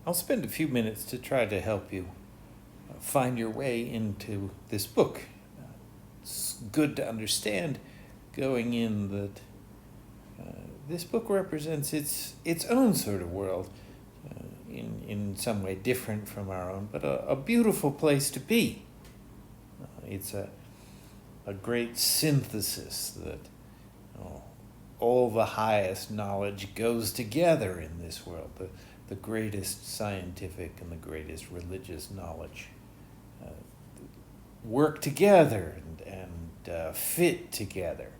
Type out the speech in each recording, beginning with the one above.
I'll spend a few minutes to try to help you find your way into this book. It's good to understand going in that this book represents its own sort of world, in some way different from our own, but a beautiful place to be. It's a great synthesis that all the highest knowledge goes together in this world. The greatest scientific and the greatest religious knowledge work together and fit together.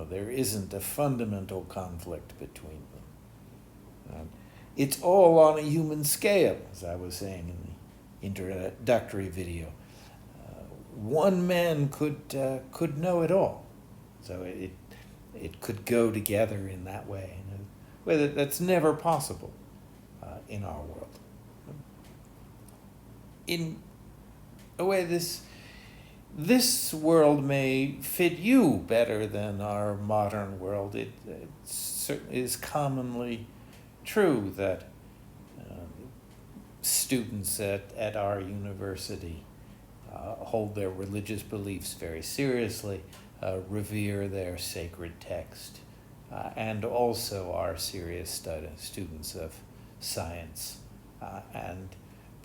There isn't a fundamental conflict between them. It's all on a human scale, as I was saying in the introductory video. One man could know it all, so it could go together in that way, in a way that's never possible in our world. In a way, this world may fit you better than our modern world. It certainly is commonly true that students at our university hold their religious beliefs very seriously, revere their sacred text, and also are serious students of science. And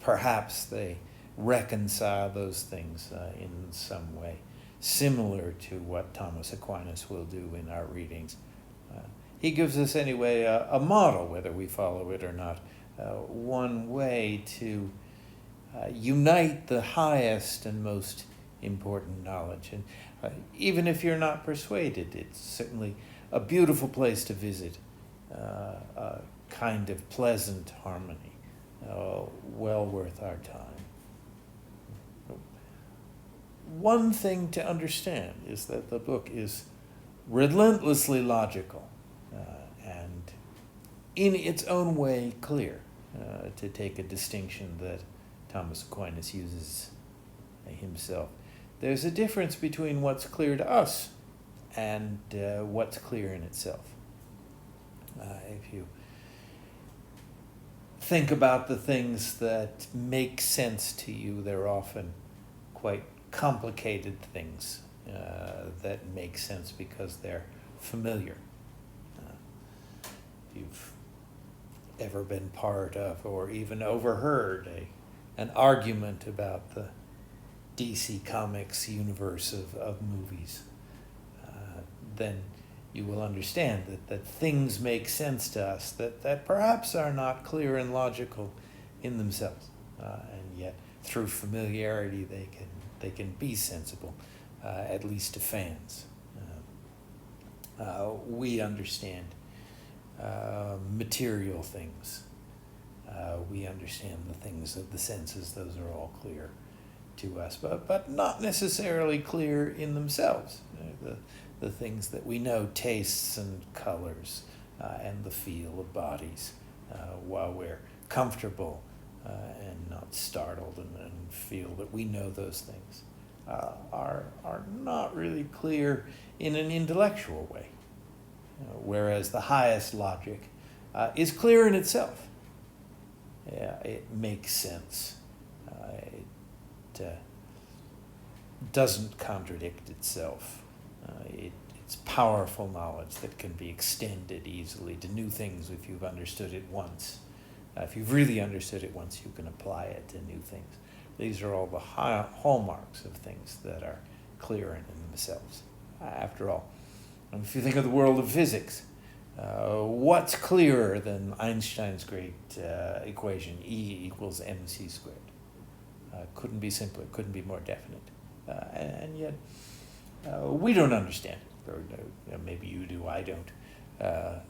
perhaps they reconcile those things in some way, similar to what Thomas Aquinas will do in our readings. He gives us, anyway, a model, whether we follow it or not, one way to unite the highest and most important knowledge. And even if you're not persuaded, it's certainly a beautiful place to visit, a kind of pleasant harmony, well worth our time. One thing to understand is that the book is relentlessly logical and in its own way clear, to take a distinction that Thomas Aquinas uses himself. There's a difference between what's clear to us and what's clear in itself. If you think about the things that make sense to you, they're often quite complicated things that make sense because they're familiar. If you've ever been part of or even overheard an argument about the DC Comics universe of movies, then you will understand that things make sense to us that perhaps are not clear and logical in themselves, and yet through familiarity they can be sensible, at least to fans. We understand material things. We understand the things of the senses; those are all clear to us, but not necessarily clear in themselves. The things that we know, tastes and colors, and the feel of bodies, while we're comfortable and not startled and feel that we know those things, are not really clear in an intellectual way, whereas the highest logic is clear in itself. It makes sense. It doesn't contradict itself. It's powerful knowledge that can be extended easily to new things if you've understood it once. If you've really understood it once, you can apply it to new things. These are all the hallmarks of things that are clear in themselves. After all, if you think of the world of physics, what's clearer than Einstein's great equation, E equals mc squared? Couldn't be simpler, couldn't be more definite. And yet, we don't understand it. Or maybe you do, I don't.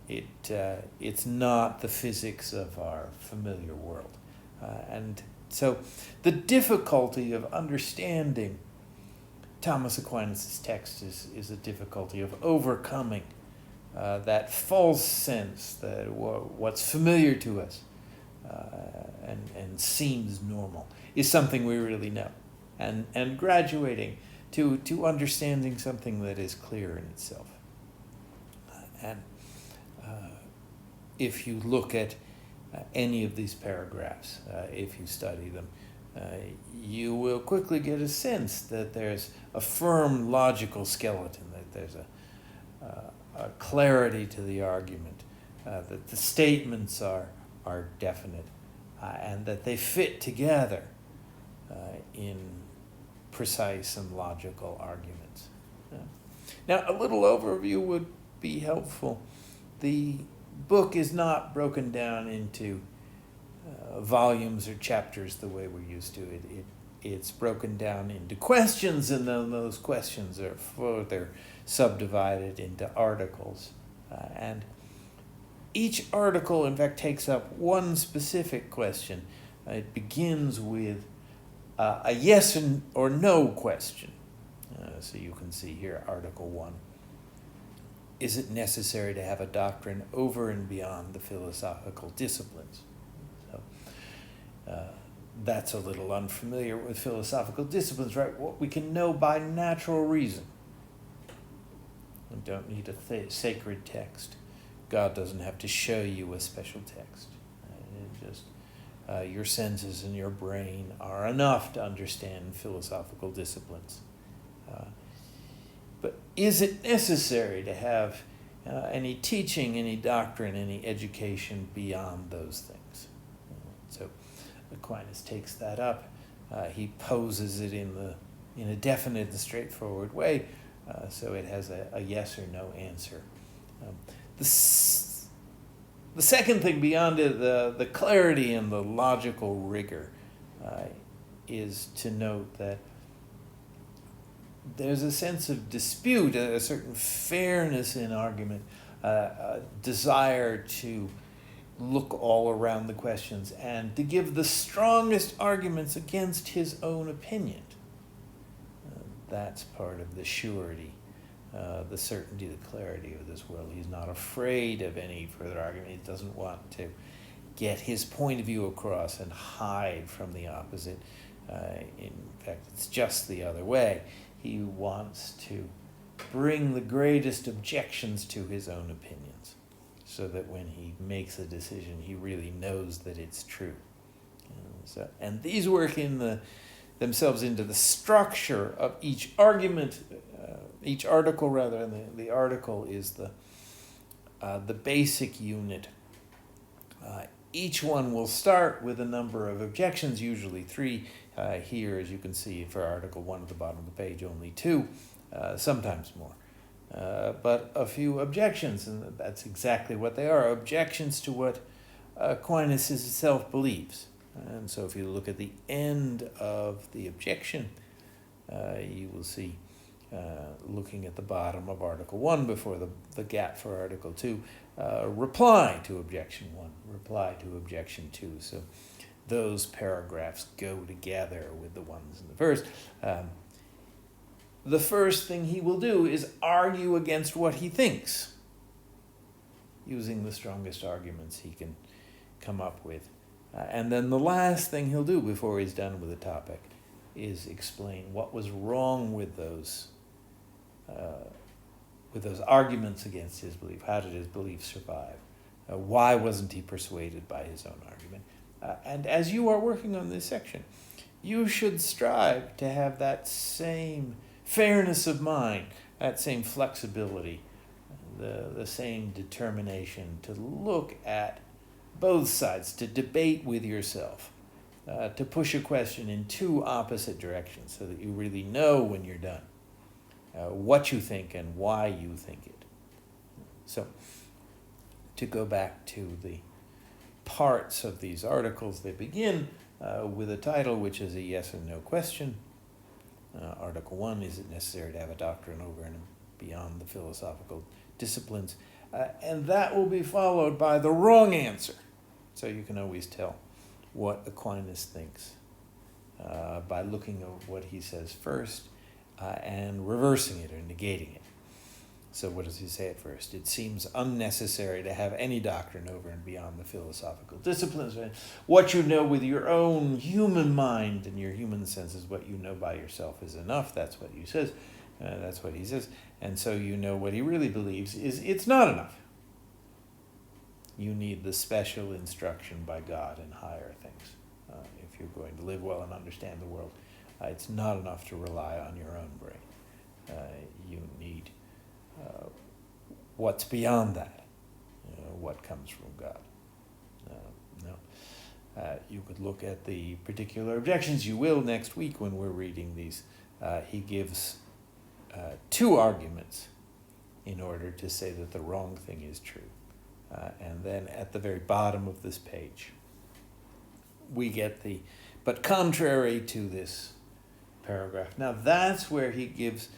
It's not the physics of our familiar world. And so the difficulty of understanding Thomas Aquinas' text is a difficulty of overcoming that false sense that what's familiar to us and seems normal is something we really know, and graduating to understanding something that is clear in itself. And if you look at any of these paragraphs, if you study them, you will quickly get a sense that there's a firm logical skeleton, that there's a clarity to the argument, that the statements are definite, and that they fit together in precise and logical arguments. Now, a little overview would be helpful. The book is not broken down into volumes or chapters the way we're used to. It's broken down into questions, and then those questions are further subdivided into articles. And each article, in fact, takes up one specific question. It begins with a yes or no question. So you can see here, Article 1. Is it necessary to have a doctrine over and beyond the philosophical disciplines? So, that's a little unfamiliar with philosophical disciplines, right? What we can know by natural reason. We don't need a sacred text. God doesn't have to show you a special text. Your senses and your brain are enough to understand philosophical disciplines. But is it necessary to have any teaching, any doctrine, any education beyond those things? So Aquinas takes that up. He poses it in a definite and straightforward way, so it has a yes or no answer. The second thing beyond it, the clarity and the logical rigor, is to note that there's a sense of dispute, a certain fairness in argument, a desire to look all around the questions and to give the strongest arguments against his own opinion. That's part of the surety, the certainty, the clarity of this world. He's not afraid of any further argument. He doesn't want to get his point of view across and hide from the opposite. In fact, it's just the other way. He wants to bring the greatest objections to his own opinions, so that when he makes a decision, he really knows that it's true. And these work themselves into the structure of each argument, each article rather, and the article is the basic unit. Each one will start with a number of objections, usually 3. Here, as you can see, for Article 1 at the bottom of the page, only 2, sometimes more. But a few objections, and that's exactly what they are, objections to what Aquinas himself believes. And so if you look at the end of the objection, you will see, looking at the bottom of Article 1 before the gap for Article 2, reply to Objection 1, reply to Objection 2. So those paragraphs go together with the ones in the first. The first thing he will do is argue against what he thinks, using the strongest arguments he can come up with. And then the last thing he'll do before he's done with the topic is explain what was wrong with those arguments against his belief. How did his belief survive? Why wasn't he persuaded by his own argument? And as you are working on this section, you should strive to have that same fairness of mind, that same flexibility, the same determination to look at both sides, to debate with yourself, to push a question in 2 opposite directions so that you really know when you're done what you think and why you think it. So, to go back to the parts of these articles, they begin with a title which is a yes or no question. Article 1, is it necessary to have a doctrine over and beyond the philosophical disciplines? And that will be followed by the wrong answer. So you can always tell what Aquinas thinks by looking at what he says first and reversing it or negating it. So what does he say at first? It seems unnecessary to have any doctrine over and beyond the philosophical disciplines. What you know with your own human mind and your human senses, what you know by yourself is enough. That's what he says. That's what he says. And so you know what he really believes is it's not enough. You need the special instruction by God in higher things. If you're going to live well and understand the world, it's not enough to rely on your own brain. You need what's beyond that, what comes from God. You could look at the particular objections. You will next week when we're reading these. He gives two arguments in order to say that the wrong thing is true. And then at the very bottom of this page, we get but contrary to this paragraph. Now that's where he gives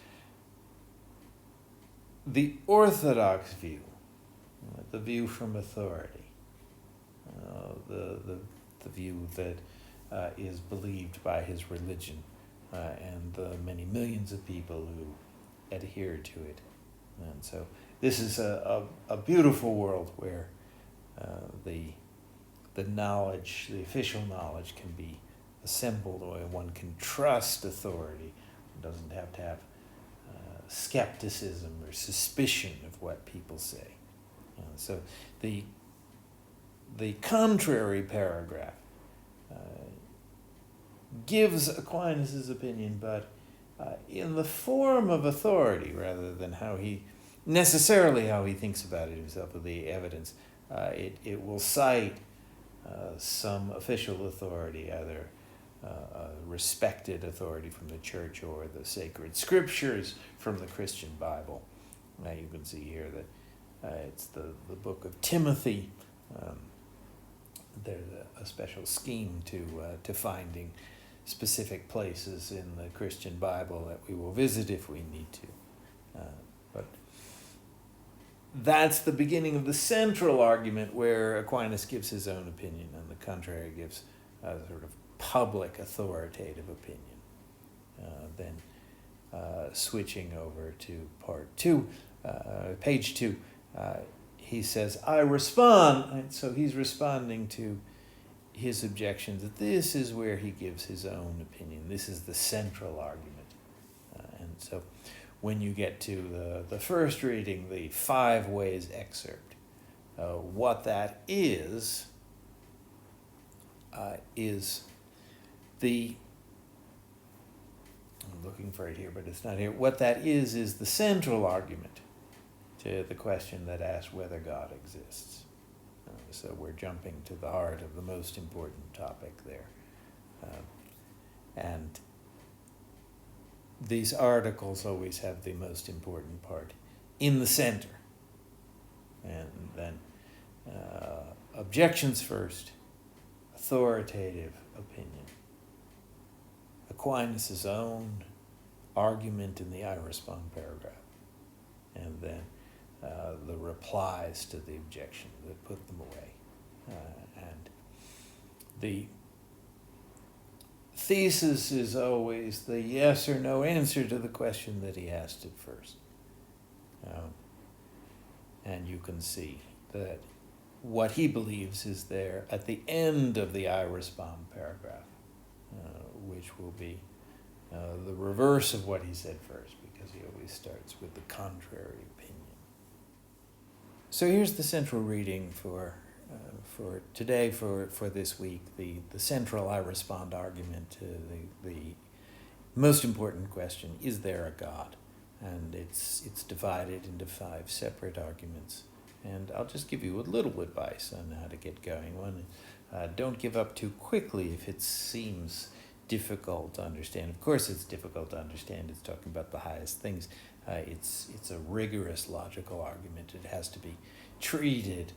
the orthodox view, the view from authority, the view that is believed by his religion and the many millions of people who adhere to it. And so this is a beautiful world where the knowledge, the official knowledge, can be assembled, where one can trust authority. One doesn't have to have skepticism or suspicion of what people say. So the contrary paragraph gives Aquinas' opinion, but in the form of authority rather than how he thinks about it himself with the evidence. It will cite some official authority, either a respected authority from the church or the sacred scriptures from the Christian Bible. You can see here that it's the book of Timothy. There's a special scheme to finding specific places in the Christian Bible that we will visit if we need to. But that's the beginning of the central argument, where Aquinas gives his own opinion and the contrary gives a sort of public authoritative opinion. Then switching over to part 2, page 2, he says, I respond, and so he's responding to his objections. That this is where he gives his own opinion. This is the central argument. And so when you get to the first reading, the 5 ways excerpt, what that is the, I'm looking for it here, but it's not here. What that is the central argument to the question that asks whether God exists. So we're jumping to the heart of the most important topic there. And these articles always have the most important part in the center. And then objections first, authoritative opinion. Aquinas' own argument in the I respond paragraph. And then the replies to the objection that put them away. And the thesis is always the yes or no answer to the question that he asked at first. And you can see that what he believes is there at the end of the I respond paragraph, which will be the reverse of what he said first, because he always starts with the contrary opinion. So here's the central reading for today, for this week, the central I respond argument to the most important question, is there a God? And it's divided into 5 separate arguments. And I'll just give you a little advice on how to get going. One, don't give up too quickly if it seems difficult to understand. Of course it's difficult to understand. It's talking about the highest things. It's a rigorous logical argument. It has to be treated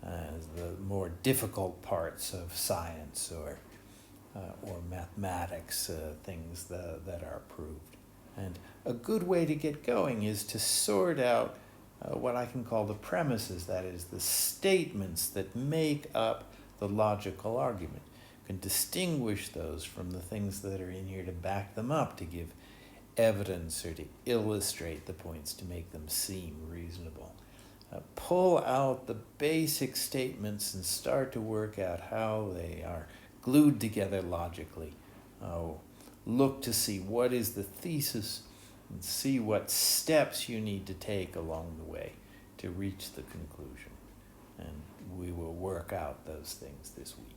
as the more difficult parts of science or mathematics, things that are proved. And a good way to get going is to sort out what I can call the premises, that is, the statements that make up the logical argument. You can distinguish those from the things that are in here to back them up, to give evidence or to illustrate the points, to make them seem reasonable. Pull out the basic statements and start to work out how they are glued together logically. Look to see what is the thesis and see what steps you need to take along the way to reach the conclusion. And we will work out those things this week.